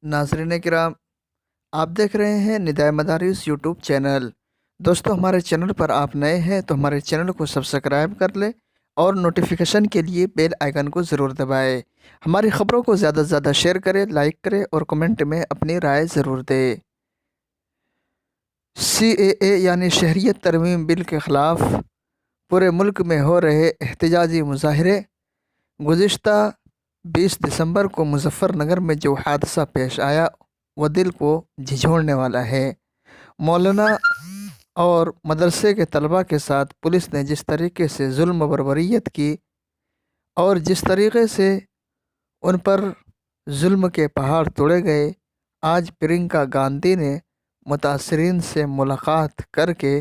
नाज़रीन किराम, आप देख रहे हैं निदाए मदारिस यूट्यूब चैनल। दोस्तों, हमारे चैनल पर आप नए हैं तो हमारे चैनल को सब्सक्राइब कर लें और नोटिफिकेशन के लिए बेल आइकन को ज़रूर दबाएं। हमारी ख़बरों को ज़्यादा से ज़्यादा शेयर करें, लाइक करें और कमेंट में अपनी राय ज़रूर दें। CAA यानी शहरियत तरमीम बिल के ख़िलाफ़ पूरे मुल्क में हो रहे एहतजाजी मुज़ाहरे। गुज़िश्ता 20 दिसंबर को मुज़फ़्फ़रनगर में जो हादसा पेश आया वह दिल को झिझोड़ने वाला है। मौलाना और मदरसे के तलबा के साथ पुलिस ने जिस तरीके से जुल्म बर्बरियत की और जिस तरीके से उन पर जुल्म के पहाड़ तोड़े गए, आज प्रियंका गांधी ने मुतासरीन से मुलाकात करके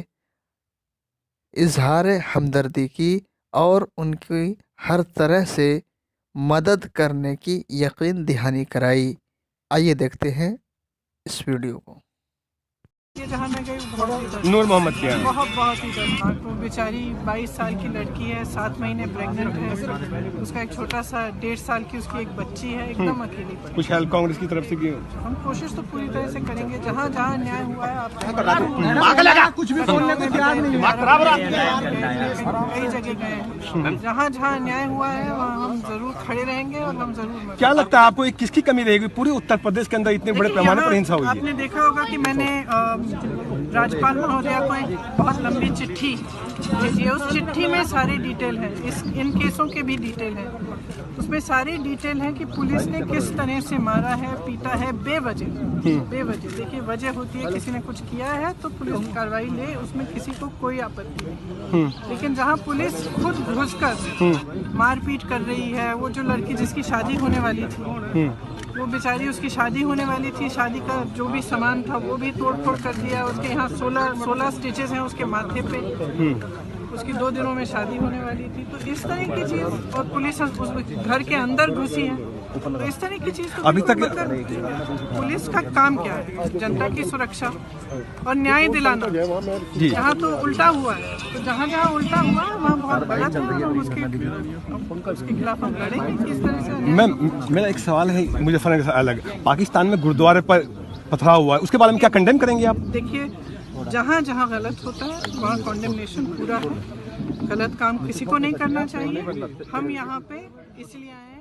इजहार हमदर्दी की और उनकी हर तरह से मदद करने की यकीन दहानी कराई। आइए देखते हैं इस वीडियो को। ये जहाँ मैं गई बहुत ही नूर मोहम्मद क्या है? बहुत ही दर्दनाक। वो बेचारी 22 साल की लड़की है, 7 महीने प्रेग्नेंट है। उसका एक छोटा सा 1.5 साल की उसकी एक बच्ची है, एकदम अकेली पड़ी। कुछ हेल्प कांग्रेस की तरफ से की? हम कोशिश तो पूरी तरह से करेंगे, जहाँ जहाँ न्याय हुआ है आप कुछ भी बोलने को तैयार नहीं, कई जगह गए हैं, जहाँ जहाँ न्याय हुआ है वहाँ हम जरूर खड़े रहेंगे और हम जरूर। क्या लगता है आपको किसकी कमी रहेगी? पूरे उत्तर प्रदेश के अंदर इतने बड़े पैमाने पर हिंसा हुई है। आपने देखा होगा कि मैंने राज्यपाल महोदया को एक बहुत लंबी चिट्ठी भेजी है। उस चिट्ठी में सारी डिटेल है, इन केसों के भी डिटेल है। उसमें सारी डिटेल है कि पुलिस ने किस तरह से मारा है, पीटा है बेवजह। देखिए, वजह होती है किसी ने कुछ किया है तो पुलिस कार्रवाई ले, उसमें किसी को कोई आपत्ति नहीं। लेकिन जहाँ पुलिस खुद घुसकर मारपीट कर रही है, वो जो लड़की जिसकी शादी होने वाली थी, वो बेचारी उसकी शादी होने वाली थी, शादी का जो भी सामान था वो भी तोड़ फोड़ कर दिया। उसके यहाँ 16 स्टिचेस हैं उसके माथे पे। उसकी 2 दिनों में शादी होने वाली थी। तो इस तरह की चीज़, और पुलिस उस घर के अंदर घुसी है, तो इस तरह की चीज़ अभी तक पुलिस का काम क्या है? जनता की सुरक्षा और न्याय दिलाना। यहाँ तो उल्टा हुआ है, तो जहाँ जहाँ उल्टा हुआ है वहाँ बहुत गलत है और उसके खिलाफ हम लड़ेंगे। किस तरह से मेरा एक सवाल है, मुझे फर्क अलग, पाकिस्तान में गुरुद्वारे पर पथराव हुआ है, उसके बारे में क्या कंडेम करेंगे आप? देखिए, जहाँ जहाँ गलत होता है वहाँ कॉन्डेमनेशन पूरा है। गलत काम किसी को नहीं करना चाहिए। हम यहाँ पे इसलिए आए हैं